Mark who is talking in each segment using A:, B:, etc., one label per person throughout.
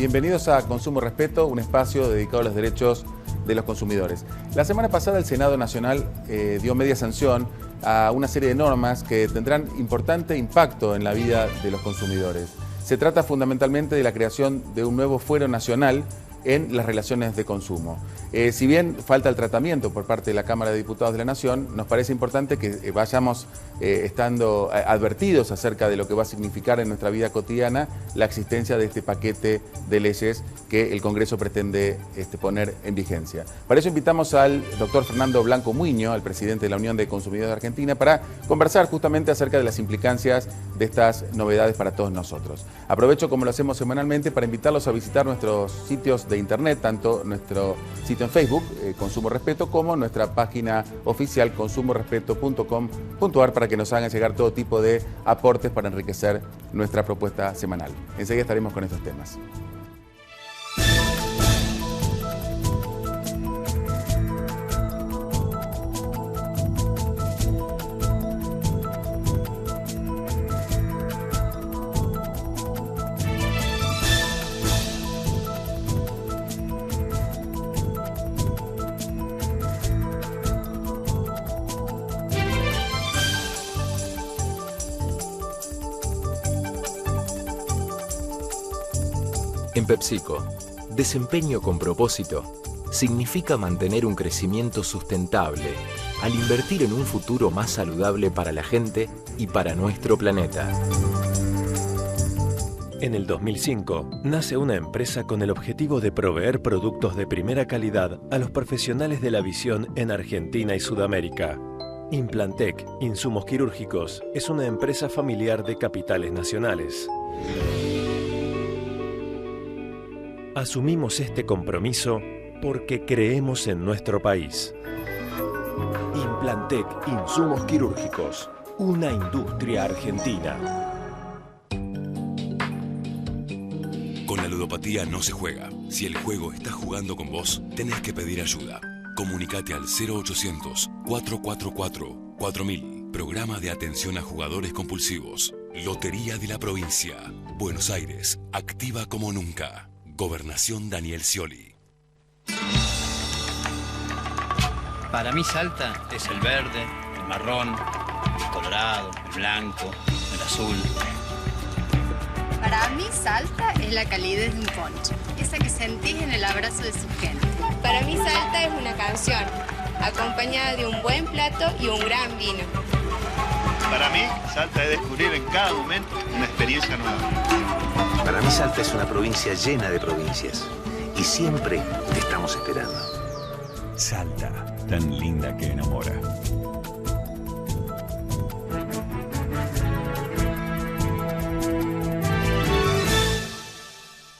A: Bienvenidos a Consumo Respeto, un espacio dedicado a los derechos de los consumidores. La semana pasada el Senado Nacional dio media sanción a una serie de normas que tendrán importante impacto en la vida de los consumidores. Se trata fundamentalmente de la creación de un nuevo fuero nacional en las relaciones de consumo. Si bien falta el tratamiento por parte de la Cámara de Diputados de la Nación, nos parece importante que vayamos estando advertidos acerca de lo que va a significar en nuestra vida cotidiana la existencia de este paquete de leyes que el Congreso pretende poner en vigencia. Para eso invitamos al doctor Fernando Blanco Muiño, al presidente de la Unión de Consumidores de Argentina, para conversar justamente acerca de las implicancias de estas novedades para todos nosotros. Aprovecho, como lo hacemos semanalmente, para invitarlos a visitar nuestros sitios de internet, tanto nuestro sitio en Facebook, Consumo Respeto, como nuestra página oficial consumorespeto.com.ar para que nos hagan llegar todo tipo de aportes para enriquecer nuestra propuesta semanal. Enseguida estaremos con estos temas.
B: En PepsiCo, desempeño con propósito significa mantener un crecimiento sustentable al invertir en un futuro más saludable para la gente y para nuestro planeta.
C: En el 2005, nace una empresa con el objetivo de proveer productos de primera calidad a los profesionales de la visión en Argentina y Sudamérica. Implantec, Insumos Quirúrgicos, es una empresa familiar de capitales nacionales. Asumimos este compromiso porque creemos en nuestro país. Implantec Insumos Quirúrgicos, una industria argentina.
D: Con la ludopatía no se juega. Si el juego está jugando con vos, tenés que pedir ayuda. Comunicate al 0800-444-4000. Programa de atención a jugadores compulsivos. Lotería de la Provincia. Buenos Aires, activa como nunca. Gobernación Daniel Scioli.
E: Para mí Salta es el verde, el marrón, el colorado, el blanco, el azul.
F: Para mí Salta es la calidez de un poncho, esa que sentís en el abrazo de su gente.
G: Para mí Salta es una canción, acompañada de un buen plato y un gran vino.
H: Para mí Salta es descubrir en cada momento una experiencia nueva.
I: Para mí Salta es una provincia llena de provincias y siempre te estamos esperando.
J: Salta, tan linda que enamora.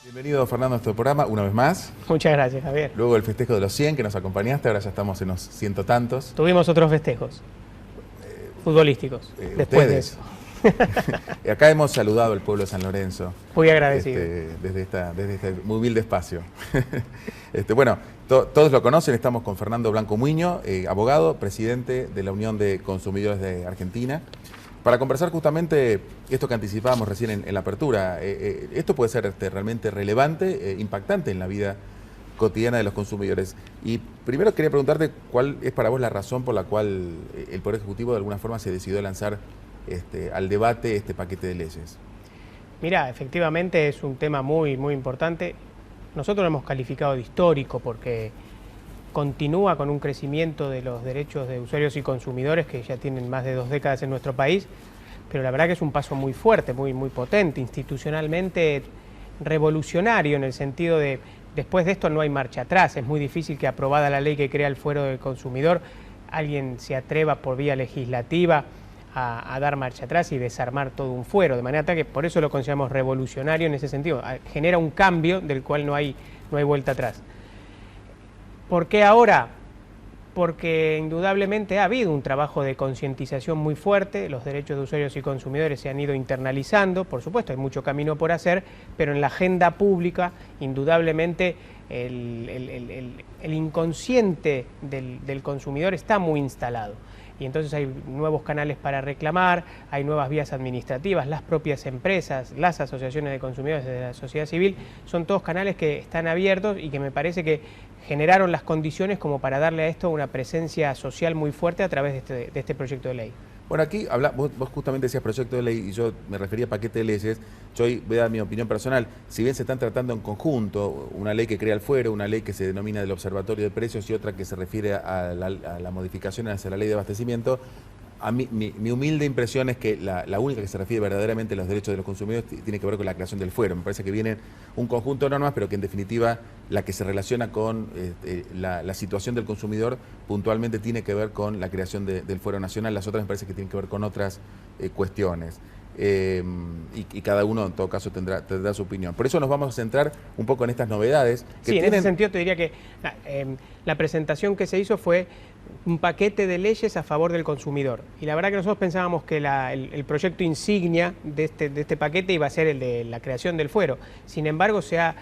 A: Bienvenido, Fernando, a este programa una vez más.
K: Muchas gracias, Javier.
A: Luego el festejo de los 100 que nos acompañaste, ahora ya estamos en los ciento tantos.
K: Tuvimos otros festejos futbolísticos después de eso.
A: Acá hemos saludado al pueblo de San Lorenzo.
K: Muy agradecido.
A: Desde este muy humilde espacio. Bueno, todos lo conocen, estamos con Fernando Blanco Muiño, abogado, presidente de la Unión de Consumidores de Argentina, para conversar justamente esto que anticipábamos recién en la apertura. Esto puede ser realmente relevante, impactante en la vida cotidiana de los consumidores. Y primero quería preguntarte cuál es para vos la razón por la cual el Poder Ejecutivo de alguna forma se decidió lanzar al debate este paquete de leyes.
K: Mira, efectivamente es un tema muy importante. Nosotros lo hemos calificado de histórico porque continúa con un crecimiento de los derechos de usuarios y consumidores que ya tienen más de 2 décadas en nuestro país, pero la verdad que es un paso muy fuerte, muy potente, institucionalmente revolucionario en el sentido de después de esto no hay marcha atrás. Es muy difícil que, aprobada la ley que crea el fuero del consumidor, alguien se atreva por vía legislativa a dar marcha atrás y desarmar todo un fuero, de manera tal que por eso lo consideramos revolucionario en ese sentido. Genera un cambio del cual no hay vuelta atrás. ¿Por qué ahora? Porque indudablemente ha habido un trabajo de concientización muy fuerte, los derechos de usuarios y consumidores se han ido internalizando, por supuesto hay mucho camino por hacer, pero en la agenda pública indudablemente el inconsciente del consumidor está muy instalado. y entonces hay nuevos canales para reclamar, hay nuevas vías administrativas, las propias empresas, las asociaciones de consumidores de la sociedad civil, son todos canales que están abiertos y que me parece que generaron las condiciones como para darle a esto una presencia social muy fuerte a través de este proyecto de ley.
A: Bueno, aquí vos justamente decías proyecto de ley y yo me refería a paquete de leyes. Yo hoy voy a dar mi opinión personal. Si bien se están tratando en conjunto, una ley que crea el fuero, una ley que se denomina del Observatorio de Precios y otra que se refiere a la modificación hacia la ley de abastecimiento, a mí, mi humilde impresión es que la única que se refiere verdaderamente a los derechos de los consumidores tiene que ver con la creación del fuero. Me parece que viene un conjunto de normas, pero que en definitiva la que se relaciona con la situación del consumidor puntualmente tiene que ver con la creación del fuero nacional. Las otras me parece que tienen que ver con otras cuestiones. Y cada uno en todo caso tendrá su opinión. Por eso nos vamos a centrar un poco en estas novedades.
K: Sí, en ese sentido te diría que la presentación que se hizo fue un paquete de leyes a favor del consumidor. Y la verdad que nosotros pensábamos que el proyecto insignia de este paquete iba a ser el de la creación del fuero. Sin embargo, se ha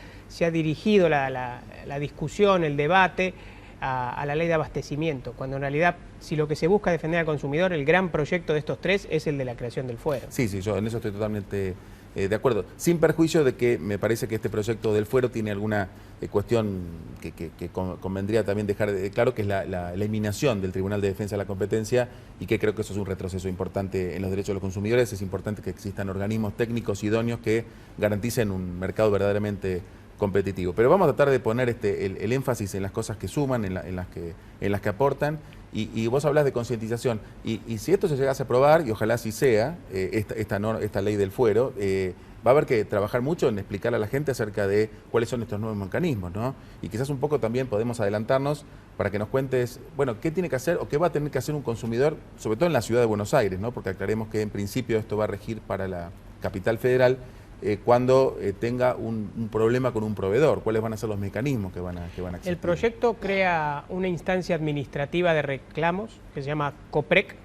K: dirigido la discusión, el debate a la ley de abastecimiento, cuando en realidad, si lo que se busca es defender al consumidor, el gran proyecto de estos tres es el de la creación del fuero.
A: Sí, yo en eso estoy totalmente de acuerdo, sin perjuicio de que me parece que este proyecto del fuero tiene alguna cuestión que convendría también dejar claro, que es la eliminación del Tribunal de Defensa de la Competencia, y que creo que eso es un retroceso importante en los derechos de los consumidores. Es importante que existan organismos técnicos idóneos que garanticen un mercado verdaderamente competitivo. Pero vamos a tratar de poner el énfasis en las cosas que suman, en las que aportan, y vos hablas de concientización, y si esto se llegase a aprobar, y ojalá así sea, esta ley del fuero, va a haber que trabajar mucho en explicarle a la gente acerca de cuáles son estos nuevos mecanismos, ¿no? Y quizás un poco también podemos adelantarnos para que nos cuentes, bueno, qué tiene que hacer o qué va a tener que hacer un consumidor, sobre todo en la ciudad de Buenos Aires, ¿no? Porque aclaremos que en principio esto va a regir para la capital federal, cuando tenga un problema con un proveedor. ¿Cuáles van a ser los mecanismos que van a existir?
K: El proyecto crea una instancia administrativa de reclamos que se llama COPREC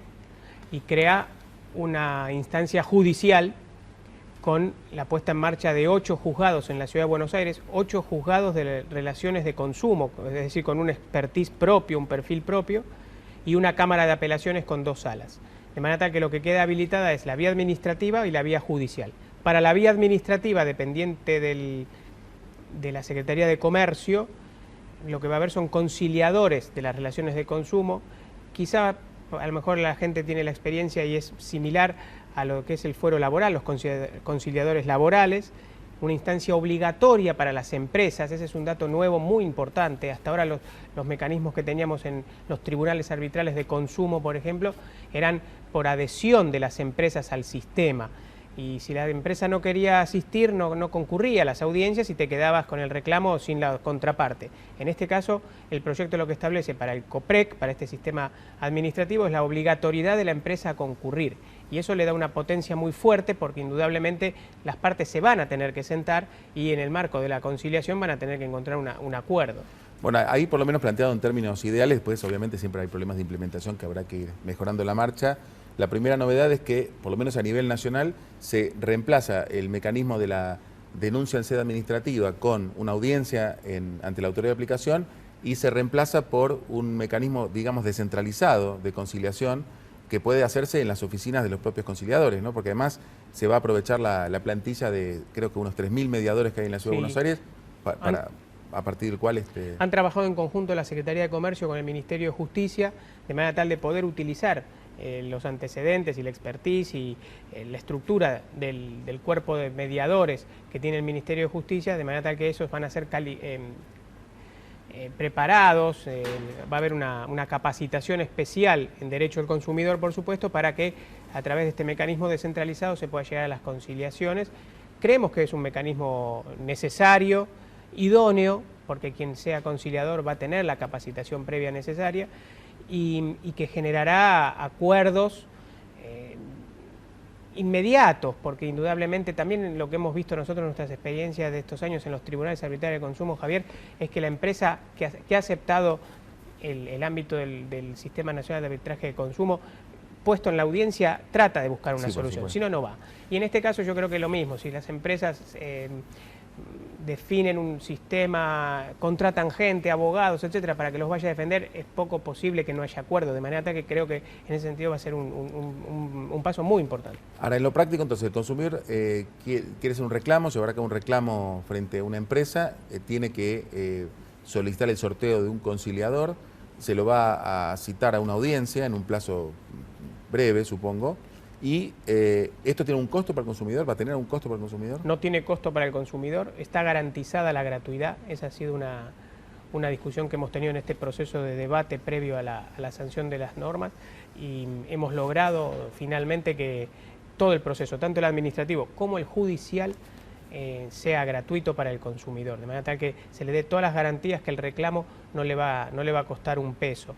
K: y crea una instancia judicial con la puesta en marcha de 8 juzgados en la Ciudad de Buenos Aires, 8 juzgados de relaciones de consumo, es decir, con un expertise propio, un perfil propio, y una Cámara de Apelaciones con 2 salas. De manera tal que lo que queda habilitada es la vía administrativa y la vía judicial. Para la vía administrativa, dependiente de la Secretaría de Comercio, lo que va a haber son conciliadores de las relaciones de consumo. Quizá, a lo mejor la gente tiene la experiencia y es similar a lo que es el fuero laboral, los conciliadores laborales, una instancia obligatoria para las empresas. Ese es un dato nuevo muy importante. Hasta ahora los mecanismos que teníamos en los tribunales arbitrales de consumo, por ejemplo, eran por adhesión de las empresas al sistema. Y si la empresa no quería asistir, no concurría a las audiencias y te quedabas con el reclamo sin la contraparte. En este caso, el proyecto lo que establece para el COPREC, para este sistema administrativo, es la obligatoriedad de la empresa a concurrir. Y eso le da una potencia muy fuerte, porque indudablemente las partes se van a tener que sentar y en el marco de la conciliación van a tener que encontrar un acuerdo.
A: Bueno, ahí por lo menos planteado en términos ideales, después obviamente siempre hay problemas de implementación que habrá que ir mejorando la marcha. La primera novedad es que, por lo menos a nivel nacional, se reemplaza el mecanismo de la denuncia en sede administrativa con una audiencia ante la autoridad de aplicación, y se reemplaza por un mecanismo, digamos, descentralizado de conciliación que puede hacerse en las oficinas de los propios conciliadores, ¿no? Porque además se va a aprovechar la plantilla de, creo que unos 3.000 mediadores que hay en la Ciudad de Buenos Aires, a partir del cual...
K: Han trabajado en conjunto la Secretaría de Comercio con el Ministerio de Justicia, de manera tal de poder utilizar los antecedentes y la expertise y la estructura del cuerpo de mediadores que tiene el Ministerio de Justicia, de manera tal que esos van a ser preparados. Va a haber una capacitación especial en Derecho del Consumidor, por supuesto, para que a través de este mecanismo descentralizado se pueda llegar a las conciliaciones. Creemos que es un mecanismo necesario, idóneo, porque quien sea conciliador va a tener la capacitación previa necesaria, y que generará acuerdos inmediatos, porque indudablemente también lo que hemos visto nosotros en nuestras experiencias de estos años en los tribunales arbitrales de consumo, Javier, es que la empresa que ha aceptado el ámbito del Sistema Nacional de Arbitraje de Consumo, puesto en la audiencia, trata de buscar una solución, si no, no va. Y en este caso yo creo que es lo mismo, si las empresas definen un sistema, contratan gente, abogados, etcétera, para que los vaya a defender, es poco posible que no haya acuerdo, de manera tal que creo que en ese sentido va a ser un paso muy importante.
A: Ahora, en lo práctico, entonces, el consumidor quiere hacer un reclamo, llevará a cabo un reclamo frente a una empresa, tiene que solicitar el sorteo de un conciliador, se lo va a citar a una audiencia en un plazo breve, supongo. ¿Y esto tiene un costo para el consumidor? ¿Va a tener un costo para el consumidor?
K: No tiene costo para el consumidor, está garantizada la gratuidad. Esa ha sido una discusión que hemos tenido en este proceso de debate previo a la sanción de las normas, y hemos logrado finalmente que todo el proceso, tanto el administrativo como el judicial, sea gratuito para el consumidor, de manera tal que se le dé todas las garantías que el reclamo no le va a costar un peso.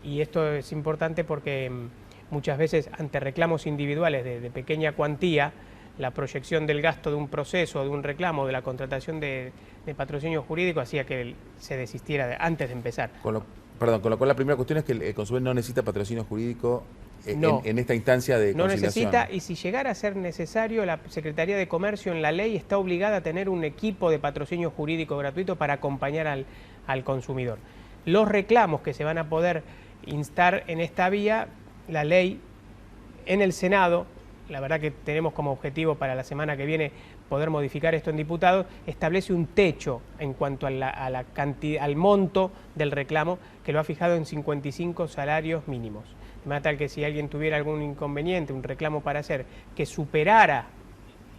K: Y esto es importante porque muchas veces ante reclamos individuales de pequeña cuantía, la proyección del gasto de un proceso, de un reclamo, de la contratación de patrocinio jurídico hacía que se desistiera antes de empezar.
A: Con lo cual la primera cuestión es que el consumidor no necesita patrocinio jurídico en esta instancia de conciliación.
K: No necesita, y si llegara a ser necesario, la Secretaría de Comercio en la ley está obligada a tener un equipo de patrocinio jurídico gratuito para acompañar al consumidor. Los reclamos que se van a poder instar en esta vía, la ley en el Senado, la verdad que tenemos como objetivo para la semana que viene poder modificar esto en diputados, establece un techo en cuanto a la cantidad, al monto del reclamo, que lo ha fijado en 55 salarios mínimos. De manera tal que si alguien tuviera algún inconveniente, un reclamo para hacer que superara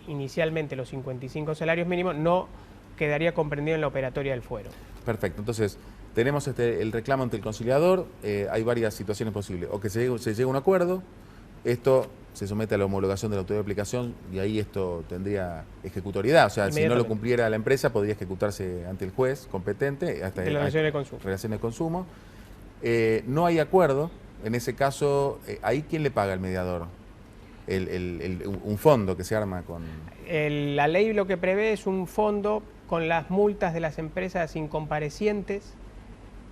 K: inicialmente los 55 salarios mínimos, no quedaría comprendido en la operatoria del fuero.
A: Perfecto, entonces tenemos el reclamo ante el conciliador, hay varias situaciones posibles, o que se llegue a un acuerdo, esto se somete a la homologación de la autoridad de aplicación y ahí esto tendría ejecutoriedad, o sea, si no lo cumpliera la empresa podría ejecutarse ante el juez competente, hasta
K: de la
A: relación de consumo. No hay acuerdo, en ese caso, ¿ahí quién le paga al mediador? Un fondo que se arma con...
K: La ley lo que prevé es un fondo con las multas de las empresas incomparecientes,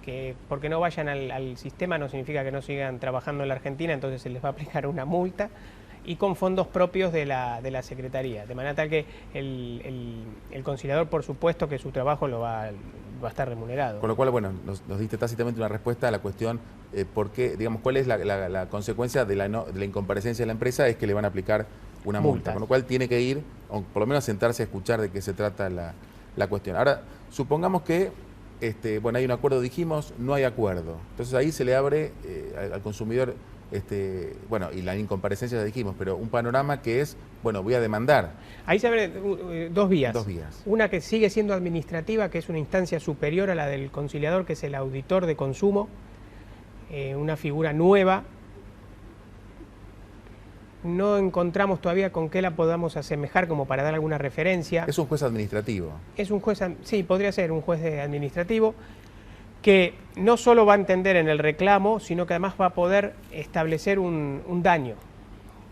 K: que porque no vayan al sistema no significa que no sigan trabajando en la Argentina, entonces se les va a aplicar una multa, y con fondos propios de la Secretaría, de manera tal que el conciliador, por supuesto, que su trabajo va a estar remunerado.
A: Con lo cual, bueno, nos diste tácitamente una respuesta a la cuestión, digamos, cuál es la consecuencia de la incomparecencia de la empresa, es que le van a aplicar una multa, con lo cual tiene que ir, o por lo menos sentarse a escuchar de qué se trata la cuestión. Ahora, supongamos que bueno, hay un acuerdo, dijimos, no hay acuerdo. Entonces ahí se le abre al consumidor, bueno, y la incomparecencia ya dijimos, pero un panorama que es, bueno, voy a demandar.
K: Ahí se abre dos vías.
A: Dos vías.
K: Una que sigue siendo administrativa, que es una instancia superior a la del conciliador, que es el auditor de consumo, una figura nueva. No encontramos todavía con qué la podamos asemejar como para dar alguna referencia.
A: Es un juez administrativo.
K: Es un juez, sí, podría ser un juez administrativo que no solo va a entender en el reclamo, sino que además va a poder establecer un daño.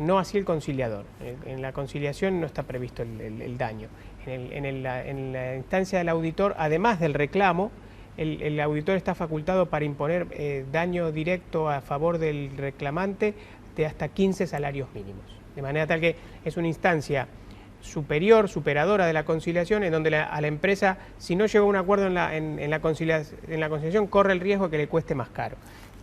K: No así el conciliador. En la conciliación no está previsto el daño. En la instancia del auditor, además del reclamo, el auditor está facultado para imponer daño directo a favor del reclamante de hasta 15 salarios mínimos. De manera tal que es una instancia superadora de la conciliación, en donde a la empresa, si no llegó a un acuerdo en la conciliación, corre el riesgo de que le cueste más caro.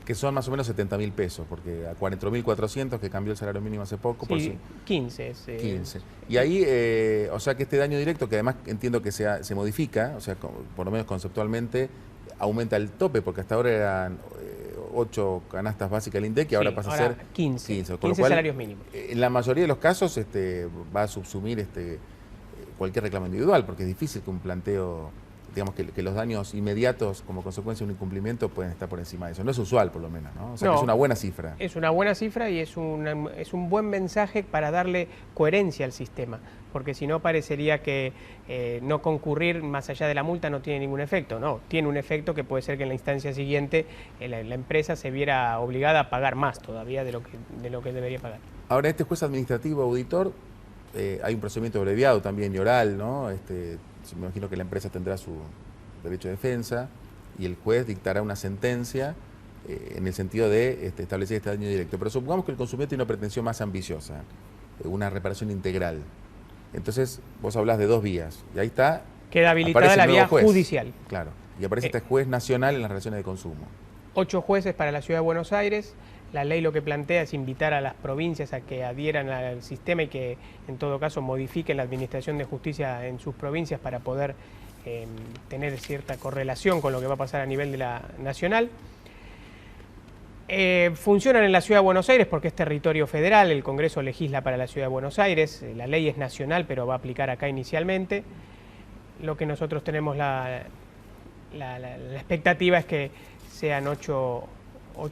A: Que son más o menos 70.000 pesos, porque a 4.400 que cambió el salario mínimo hace poco.
K: Sí, por 15.
A: 15. Y ahí, o sea que este daño directo, que además entiendo que se modifica, o sea, por lo menos conceptualmente, aumenta el tope, porque hasta ahora eran 8 canastas básicas del INDEC y ahora pasa a ser 15. Con
K: 15
A: lo cual,
K: salarios mínimos.
A: En la mayoría de los casos va a subsumir cualquier reclamo individual, porque es difícil que un planteo, digamos que los daños inmediatos como consecuencia de un incumplimiento pueden estar por encima de eso. No es usual, por lo menos, ¿no? O sea, que es una buena cifra.
K: Es una buena cifra y es un buen mensaje para darle coherencia al sistema, porque si no parecería que no concurrir más allá de la multa no tiene ningún efecto. No, tiene un efecto que puede ser que en la instancia siguiente la empresa se viera obligada a pagar más todavía de lo que debería pagar.
A: Ahora, este juez administrativo auditor, hay un procedimiento abreviado también y oral, ¿no? Me imagino que la empresa tendrá su derecho de defensa y el juez dictará una sentencia en el sentido de establecer este daño directo. Pero supongamos que el consumidor tiene una pretensión más ambiciosa, una reparación integral. Entonces, vos hablás de 2 vías, y ahí está...
K: Queda habilitada la vía judicial.
A: Claro, y aparece este juez nacional en las relaciones de consumo.
K: 8 jueces para la Ciudad de Buenos Aires. La ley lo que plantea es invitar a las provincias a que adhieran al sistema y que en todo caso modifiquen la administración de justicia en sus provincias para poder tener cierta correlación con lo que va a pasar a nivel de la nacional. Funcionan en la Ciudad de Buenos Aires porque es territorio federal, el Congreso legisla para la Ciudad de Buenos Aires, la ley es nacional pero va a aplicar acá inicialmente. Lo que nosotros tenemos la expectativa es que sean 8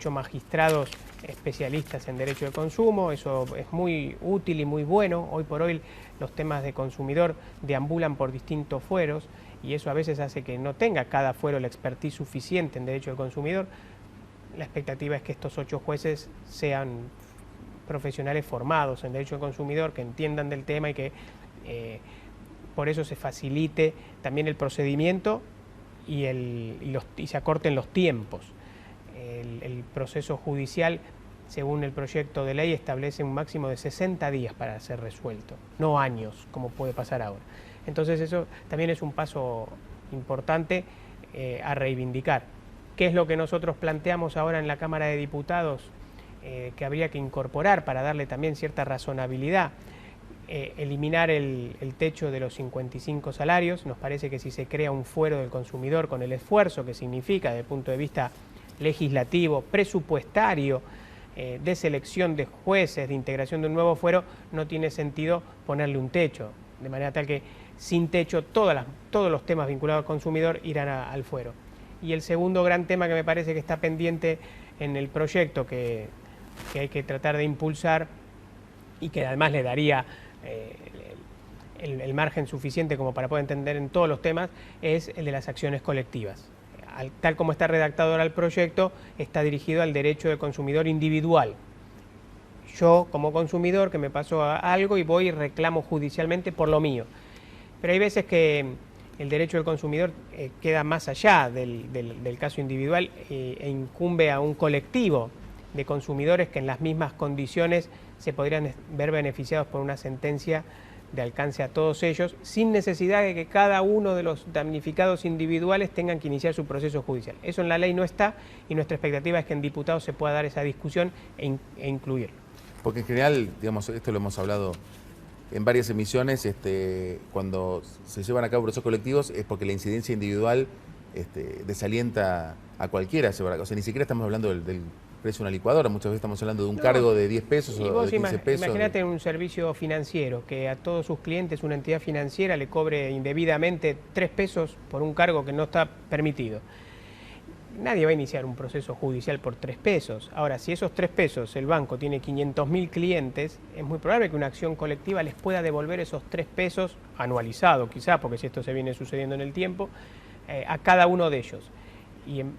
K: magistrados especialistas en derecho de consumo. Eso es muy útil y muy bueno. Hoy por hoy los temas de consumidor deambulan por distintos fueros y eso a veces hace que no tenga cada fuero la expertise suficiente en derecho del consumidor. La expectativa es que estos 8 jueces sean profesionales formados en derecho del consumidor, que entiendan del tema y que por eso se facilite también el procedimiento y se acorten los tiempos. El proceso judicial, según el proyecto de ley, establece un máximo de 60 días para ser resuelto, no años, como puede pasar ahora. Entonces eso también es un paso importante a reivindicar. ¿Qué es lo que nosotros planteamos ahora en la Cámara de Diputados que habría que incorporar para darle también cierta razonabilidad? Eliminar el techo de los 55 salarios. Nos parece que si se crea un fuero del consumidor con el esfuerzo que significa desde el punto de vista legislativo, presupuestario, de selección de jueces, de integración de un nuevo fuero, no tiene sentido ponerle un techo, de manera tal que sin techo todos los temas vinculados al consumidor irán al fuero. Y el segundo gran tema que me parece que está pendiente en el proyecto que hay que tratar de impulsar y que además le daría el margen suficiente como para poder entender en todos los temas, es el de las acciones colectivas. Tal como está redactado ahora el proyecto, está dirigido al derecho del consumidor individual. Yo, como consumidor, que me pasó algo y voy y reclamo judicialmente por lo mío. Pero hay veces que el derecho del consumidor queda más allá del caso individual e incumbe a un colectivo de consumidores que en las mismas condiciones se podrían ver beneficiados por una sentencia de alcance a todos ellos, sin necesidad de que cada uno de los damnificados individuales tengan que iniciar su proceso judicial. Eso en la ley no está y nuestra expectativa es que en diputados se pueda dar esa discusión e incluirlo.
A: Porque en general, digamos, esto lo hemos hablado en varias emisiones, cuando se llevan a cabo procesos colectivos es porque la incidencia individual desalienta a cualquiera. O sea, ni siquiera estamos hablando del precio de una licuadora, muchas veces estamos hablando de un cargo de 10 pesos o de 15 pesos.
K: Imagínate un servicio financiero, que a todos sus clientes una entidad financiera le cobre indebidamente 3 pesos por un cargo que no está permitido. Nadie va a iniciar un proceso judicial por 3 pesos. Ahora, si esos 3 pesos el banco tiene 500.000 clientes, es muy probable que una acción colectiva les pueda devolver esos 3 pesos, anualizado quizá, porque si esto se viene sucediendo en el tiempo, a cada uno de ellos.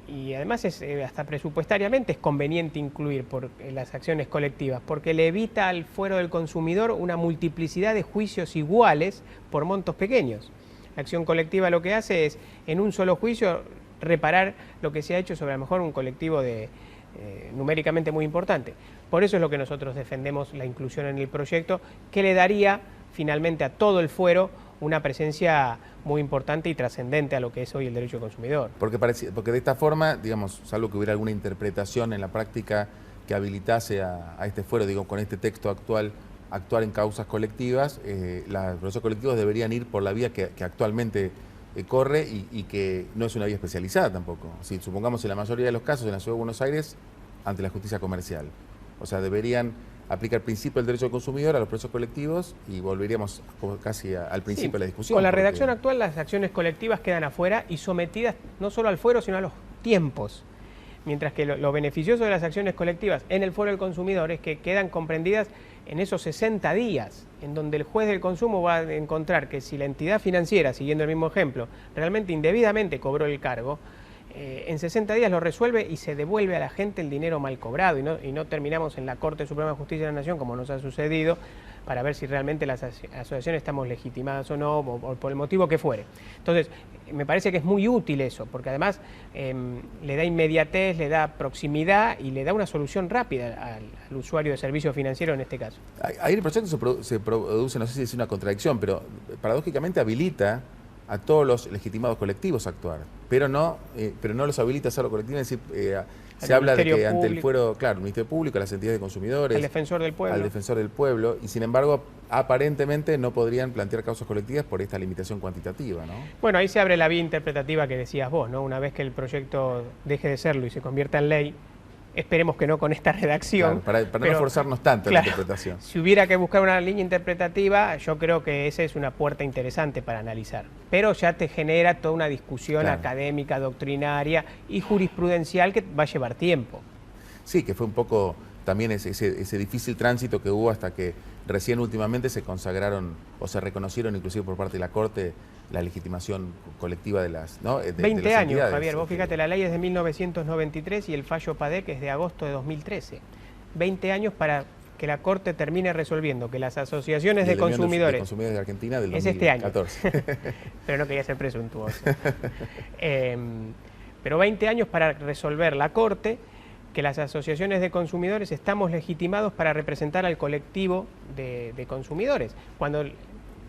K: Y además hasta presupuestariamente es conveniente incluir las acciones colectivas, porque le evita al fuero del consumidor una multiplicidad de juicios iguales por montos pequeños. La acción colectiva lo que hace es, en un solo juicio, reparar lo que se ha hecho sobre a lo mejor un colectivo numéricamente muy importante. Por eso es lo que nosotros defendemos la inclusión en el proyecto, que le daría finalmente a todo el fuero una presencia muy importante y trascendente a lo que es hoy el derecho del consumidor.
A: Porque de esta forma, digamos, salvo que hubiera alguna interpretación en la práctica que habilitase a este fuero, digo, con este texto actual, actuar en causas colectivas, los procesos colectivos deberían ir por la vía que actualmente corre y que no es una vía especializada tampoco. Si supongamos en la mayoría de los casos en la Ciudad de Buenos Aires, ante la justicia comercial. O sea, deberían aplicar el principio del derecho del consumidor a los procesos colectivos y volveríamos casi al principio de la discusión.
K: Con la redacción actual las acciones colectivas quedan afuera y sometidas no solo al fuero, sino a los tiempos. Mientras que lo beneficioso de las acciones colectivas en el fuero del consumidor es que quedan comprendidas en esos 60 días, en donde el juez del consumo va a encontrar que si la entidad financiera, siguiendo el mismo ejemplo, realmente indebidamente cobró el cargo, en 60 días lo resuelve y se devuelve a la gente el dinero mal cobrado y no terminamos en la Corte Suprema de Justicia de la Nación, como nos ha sucedido, para ver si realmente las asociaciones estamos legitimadas o no, o por el motivo que fuere. Entonces, me parece que es muy útil eso, porque además le da inmediatez, le da proximidad y le da una solución rápida al usuario de servicio financiero en este caso.
A: Ahí en el proyecto se produce, no sé si es una contradicción, pero paradójicamente habilita a todos los legitimados colectivos a actuar, pero no los habilita a hacerlo colectivo, es decir, se habla de que ante el fuero, claro, el Ministerio Público, las entidades de consumidores,
K: al defensor del pueblo,
A: y sin embargo, aparentemente no podrían plantear causas colectivas por esta limitación cuantitativa, ¿no?
K: Bueno, ahí se abre la vía interpretativa que decías vos, ¿no? Una vez que el proyecto deje de serlo y se convierta en ley, esperemos que no con esta redacción.
A: Claro, para no forzarnos tanto en la interpretación.
K: Si hubiera que buscar una línea interpretativa, yo creo que esa es una puerta interesante para analizar. Pero ya te genera toda una discusión académica, doctrinaria y jurisprudencial que va a llevar tiempo.
A: Sí, que fue un poco también ese difícil tránsito que hubo hasta que recién últimamente se consagraron o se reconocieron inclusive por parte de la Corte la legitimación colectiva de las... ¿no?
K: 20 años, Javier, vos fíjate, la ley es de 1993 y el fallo PADEC es de agosto de 2013. 20 años para que la Corte termine resolviendo que las asociaciones de consumidores...
A: de Argentina del 2014.
K: Es este año. Pero no quería ser presuntuoso. Pero 20 años para resolver la Corte que las asociaciones de consumidores estamos legitimados para representar al colectivo de consumidores. Cuando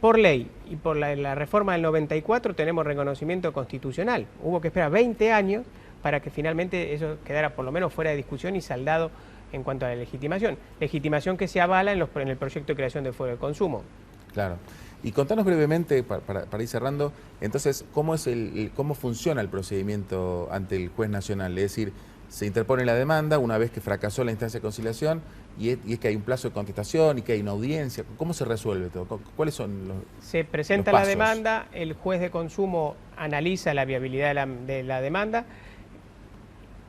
K: por ley y por la reforma del 94 tenemos reconocimiento constitucional. Hubo que esperar 20 años para que finalmente eso quedara por lo menos fuera de discusión y saldado en cuanto a la legitimación. Legitimación que se avala en el proyecto de creación del fuero de consumo.
A: Claro. Y contanos brevemente, para ir cerrando, entonces, ¿cómo funciona el procedimiento ante el juez nacional? Es decir, se interpone la demanda una vez que fracasó la instancia de conciliación y es que hay un plazo de contestación y que hay una audiencia. ¿Cómo se resuelve todo? ¿Cuáles son los
K: Se presenta la demanda, el juez de consumo analiza la viabilidad de la demanda,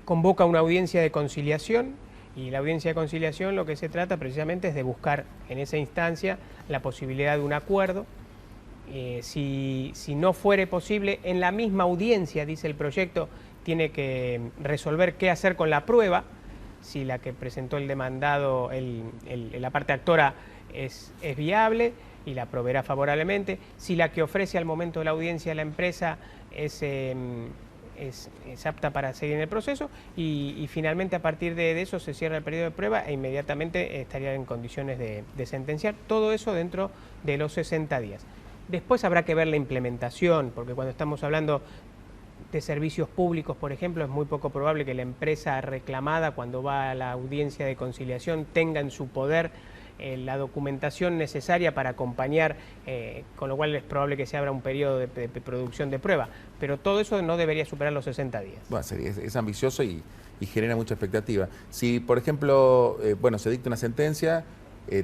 K: convoca una audiencia de conciliación y la audiencia de conciliación lo que se trata precisamente es de buscar en esa instancia la posibilidad de un acuerdo. Si no fuere posible, en la misma audiencia, dice el proyecto, tiene que resolver qué hacer con la prueba, si la que presentó el demandado, la parte actora es viable y la proveerá favorablemente, si la que ofrece al momento de la audiencia la empresa es apta para seguir en el proceso y finalmente a partir de eso se cierra el periodo de prueba e inmediatamente estaría en condiciones de sentenciar, todo eso dentro de los 60 días. Después habrá que ver la implementación, porque cuando estamos hablando de servicios públicos, por ejemplo, es muy poco probable que la empresa reclamada, cuando va a la audiencia de conciliación, tenga en su poder la documentación necesaria para acompañar, con lo cual es probable que se abra un periodo de producción de prueba. Pero todo eso no debería superar los 60 días.
A: Bueno, es ambicioso y genera mucha expectativa. Si, por ejemplo, se dicta una sentencia,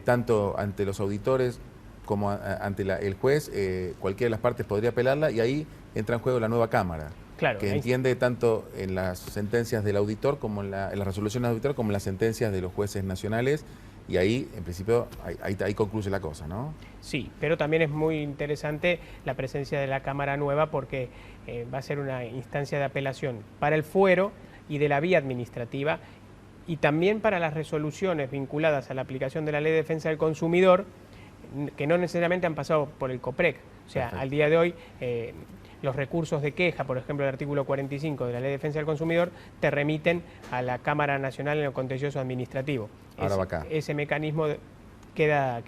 A: tanto ante los auditores como ante el juez, cualquiera de las partes podría apelarla y ahí entra en juego la nueva Cámara.
K: Claro,
A: que entiende tanto en las sentencias del auditor como en las resoluciones del auditor como en las sentencias de los jueces nacionales y ahí, en principio, ahí concluye la cosa, ¿no?
K: Sí, pero también es muy interesante la presencia de la Cámara Nueva porque va a ser una instancia de apelación para el fuero y de la vía administrativa y también para las resoluciones vinculadas a la aplicación de la Ley de Defensa del Consumidor que no necesariamente han pasado por el COPREC. O sea, al día de hoy los recursos de queja, por ejemplo el artículo 45 de la Ley de Defensa del Consumidor, te remiten a la Cámara Nacional en el contencioso administrativo.
A: Ahora va acá.
K: Ese mecanismo queda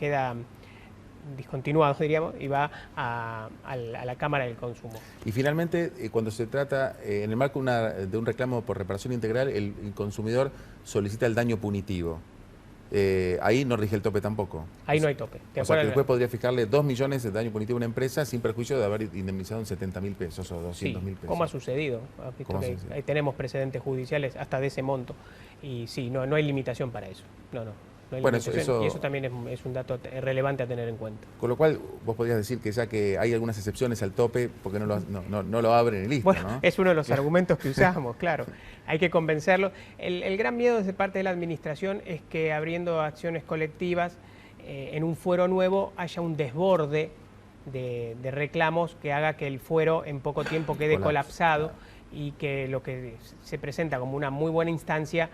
K: discontinuado, diríamos, y va a la Cámara del Consumo.
A: Y finalmente, cuando se trata, en el marco de un reclamo por reparación integral, el consumidor solicita el daño punitivo. Ahí no rige el tope tampoco.
K: Ahí no hay tope.
A: O sea que el juez podría fijarle 2 millones de daño punitivo a una empresa sin perjuicio de haber indemnizado en 70.000 pesos o 200.000 pesos.
K: ¿Cómo ha sucedido? Ahí tenemos precedentes judiciales hasta de ese monto. Y sí, no hay limitación para eso. No hay limitación. Y eso también es un dato relevante a tener en cuenta.
A: Con lo cual, vos podrías decir que ya que hay algunas excepciones al tope, porque no lo abren y listo,
K: bueno,
A: ¿no?
K: Es uno de los argumentos que usamos, claro. Hay que convencerlo. El gran miedo desde parte de la administración es que abriendo acciones colectivas en un fuero nuevo haya un desborde de reclamos que haga que el fuero en poco tiempo quede colapsado y que lo que se presenta como una muy buena instancia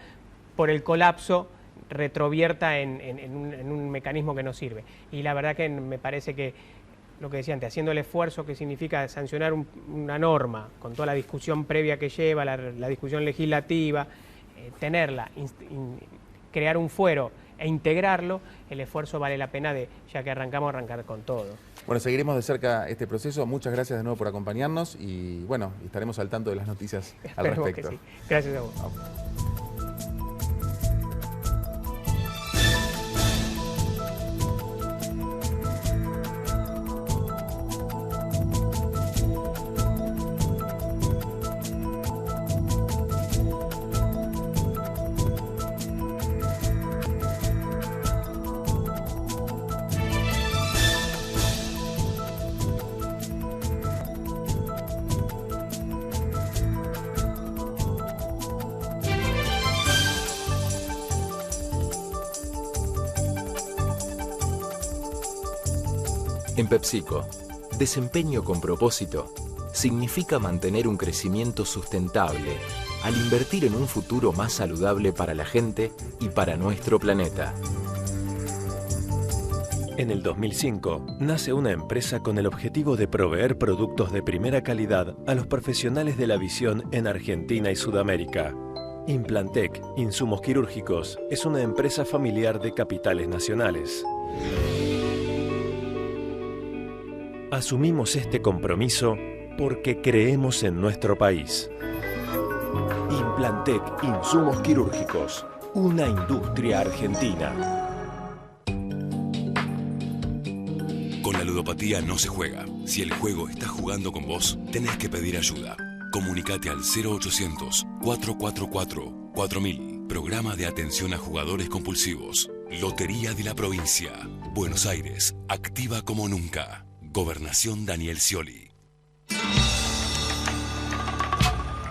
K: por el colapso retrovierta en un mecanismo que no sirve. Y la verdad que me parece que, lo que decía antes, haciendo el esfuerzo que significa sancionar una norma, con toda la discusión previa que lleva, la discusión legislativa, tenerla, crear un fuero e integrarlo, el esfuerzo vale la pena ya que arrancar con todo.
A: Bueno, seguiremos de cerca este proceso. Muchas gracias de nuevo por acompañarnos y bueno, estaremos al tanto de las noticias al respecto.
K: Que sí. Gracias a vos.
B: En PepsiCo, desempeño con propósito significa mantener un crecimiento sustentable al invertir en un futuro más saludable para la gente y para nuestro planeta.
C: En el 2005, nace una empresa con el objetivo de proveer productos de primera calidad a los profesionales de la visión en Argentina y Sudamérica. Implantec, Insumos Quirúrgicos, es una empresa familiar de capitales nacionales. Asumimos este compromiso porque creemos en nuestro país. Implantec Insumos Quirúrgicos, una industria argentina.
D: Con la ludopatía no se juega. Si el juego está jugando con vos, tenés que pedir ayuda. Comunicate al 0800-444-4000. Programa de atención a jugadores compulsivos. Lotería de la Provincia. Buenos Aires, activa como nunca. Gobernación Daniel Scioli.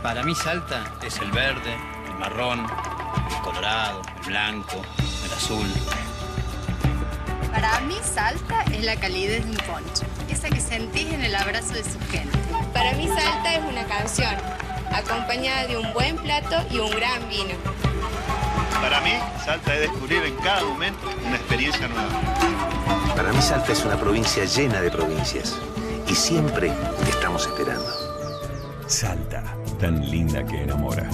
E: Para mí Salta es el verde, el marrón, el colorado, el blanco, el azul.
F: Para mí Salta es la calidez de un poncho, esa que sentís en el abrazo de su gente.
G: Para mí Salta es una canción, acompañada de un buen plato y un gran vino.
H: Para mí, Salta es descubrir en cada momento una experiencia nueva.
I: Para mí Salta es una provincia llena de provincias y siempre te estamos esperando.
J: Salta, tan linda que enamora.